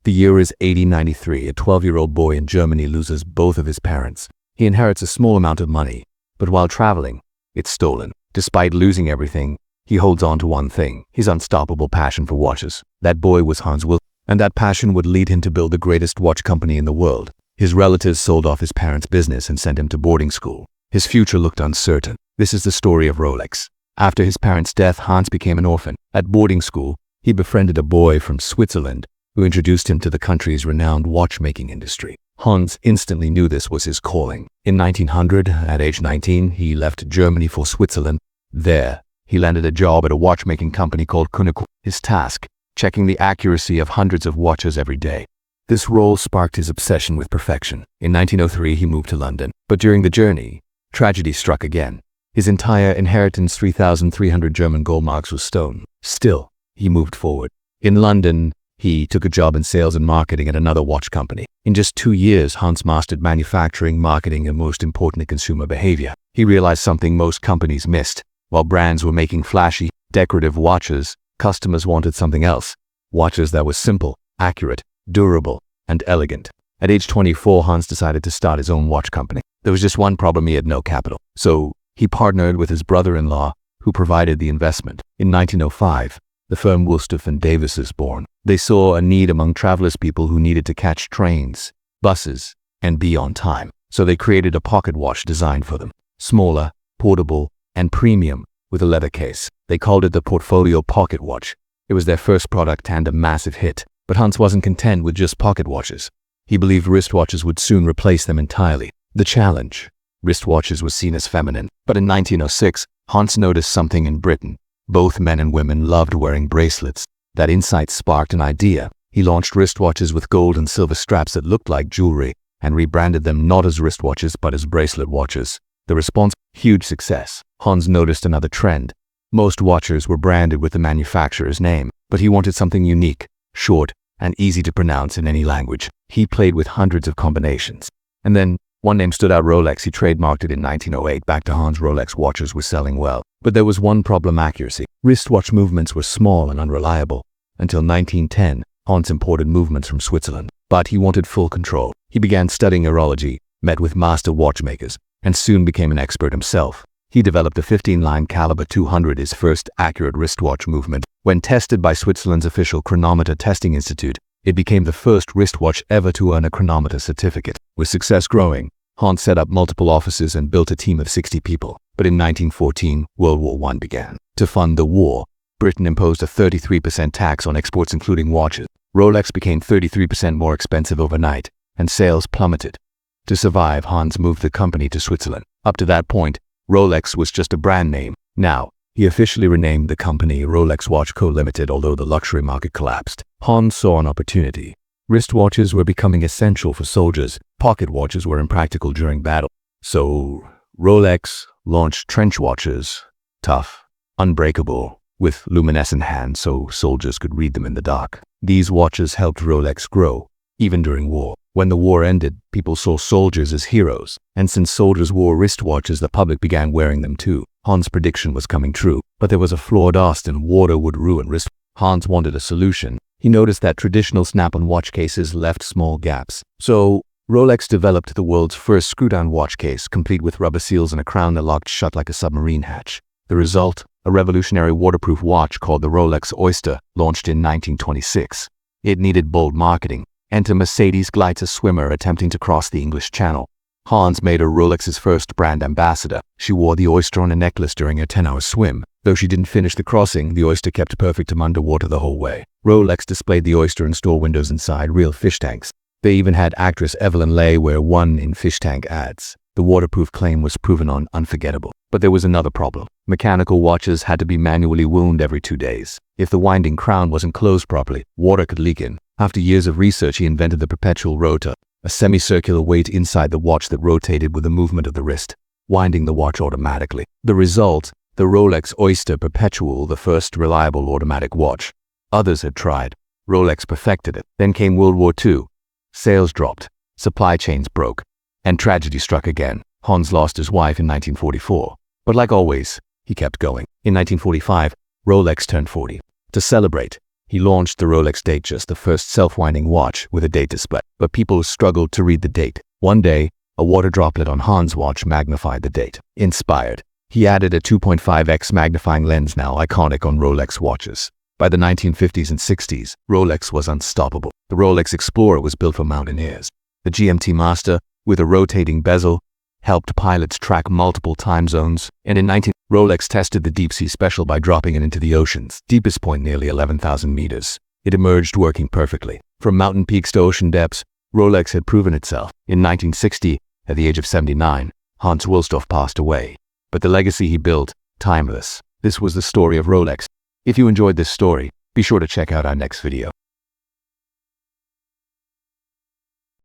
The year is 1893. A 12-year-old boy in Germany loses both of his parents. He inherits a small amount of money, but while traveling, it's stolen. Despite losing everything, he holds on to one thing, his unstoppable passion for watches. That boy was Hans Wilsdorf, and that passion would lead him to build the greatest watch company in the world. His relatives sold off his parents' business and sent him to boarding school. His future looked uncertain. This is the story of Rolex. After his parents' death, Hans became an orphan. At boarding school, he befriended a boy from Switzerland who introduced him to the country's renowned watchmaking industry. Hans instantly knew this was his calling. In 1900, at age 19, he left Germany for Switzerland. There, he landed a job at a watchmaking company called Curio. His task, checking the accuracy of hundreds of watches every day. This role sparked his obsession with perfection. In 1903, he moved to London. But during the journey, tragedy struck again. His entire inheritance, 3,300 German gold marks, was stolen. Still, he moved forward. In London, he took a job in sales and marketing at another watch company. In just 2 years, Hans mastered manufacturing, marketing, and most importantly, consumer behavior. He realized something most companies missed. While brands were making flashy, decorative watches, customers wanted something else. Watches that were simple, accurate, durable, and elegant. At age 24, Hans decided to start his own watch company. There was just one problem: he had no capital. So he partnered with his brother-in-law, who provided the investment. In 1905, the firm Wilsdorf and Davis is born. They saw a need among travelers, people who needed to catch trains, buses, and be on time. So they created a pocket watch designed for them. Smaller, portable, and premium, with a leather case. They called it the Portfolio Pocket Watch. It was their first product and a massive hit. But Hans wasn't content with just pocket watches. He believed wristwatches would soon replace them entirely. The challenge: wristwatches were seen as feminine. But in 1906, Hans noticed something in Britain. Both men and women loved wearing bracelets. That insight sparked an idea. He launched wristwatches with gold and silver straps that looked like jewelry and rebranded them not as wristwatches but as bracelet watches. The response: huge success. Hans noticed another trend. Most watches were branded with the manufacturer's name, but he wanted something unique, short, and easy to pronounce in any language. He played with hundreds of combinations. And then, one name stood out: Rolex. He trademarked it in 1908. Back to Hans, Rolex watches were selling well. But there was one problem: accuracy. Wristwatch movements were small and unreliable. Until 1910, Hans imported movements from Switzerland. But he wanted full control. He began studying horology, met with master watchmakers, and soon became an expert himself. He developed a 15-line caliber 200, his first accurate wristwatch movement. When tested by Switzerland's official chronometer testing institute, it became the first wristwatch ever to earn a chronometer certificate. With success growing, Hans set up multiple offices and built a team of 60 people. But in 1914, World War I began. To fund the war, Britain imposed a 33% tax on exports, including watches. Rolex became 33% more expensive overnight, and sales plummeted. To survive, Hans moved the company to Switzerland. Up to that point, Rolex was just a brand name. Now, he officially renamed the company Rolex Watch Co. Limited, although the luxury market collapsed. Hans saw an opportunity. Wristwatches were becoming essential for soldiers. Pocket watches were impractical during battle. So, Rolex launched trench watches, tough, unbreakable, with luminescent hands so soldiers could read them in the dark. These watches helped Rolex grow, even during war. When the war ended, people saw soldiers as heroes, and since soldiers wore wristwatches, the public began wearing them too. Hans' prediction was coming true, but there was a flaw: Austin water would ruin wrist. Hans wanted a solution. He noticed that traditional snap-on watch cases left small gaps. So, Rolex developed the world's first screw-down watch case, complete with rubber seals and a crown that locked shut like a submarine hatch. The result? A revolutionary waterproof watch called the Rolex Oyster, launched in 1926. It needed bold marketing. Enter Mercedes glides a swimmer attempting to cross the English Channel. Hans made her Rolex's first brand ambassador. She wore the oyster on a necklace during her 10-hour swim. Though she didn't finish the crossing, the oyster kept perfect underwater the whole way. Rolex displayed the oyster in store windows inside real fish tanks. They even had actress Evelyn Leigh wear one in fish tank ads. The waterproof claim was proven unforgettable. But there was another problem. Mechanical watches had to be manually wound every 2 days. If the winding crown wasn't closed properly, water could leak in. After years of research, he invented the perpetual rotor, a semicircular weight inside the watch that rotated with the movement of the wrist, winding the watch automatically. The result? The Rolex Oyster Perpetual, the first reliable automatic watch. Others had tried. Rolex perfected it. Then came World War II. Sales dropped, supply chains broke, and tragedy struck again. Hans lost his wife in 1944. But like always, he kept going. In 1945, Rolex turned 40. To celebrate, He launched the Rolex Datejust, the first self-winding watch with a date display, but people struggled to read the date. One day, a water droplet on Hans' watch magnified the date. Inspired, he added a 2.5x magnifying lens, now iconic on Rolex watches. By the 1950s and 60s, Rolex was unstoppable. The Rolex Explorer was built for mountaineers. The GMT Master, with a rotating bezel, helped pilots track multiple time zones, and in Rolex tested the deep-sea special by dropping it into the ocean's deepest point, nearly 11,000 meters. It emerged working perfectly. From mountain peaks to ocean depths, Rolex had proven itself. In 1960, at the age of 79, Hans Wilsdorf passed away. But the legacy he built, timeless. This was the story of Rolex. If you enjoyed this story, be sure to check out our next video.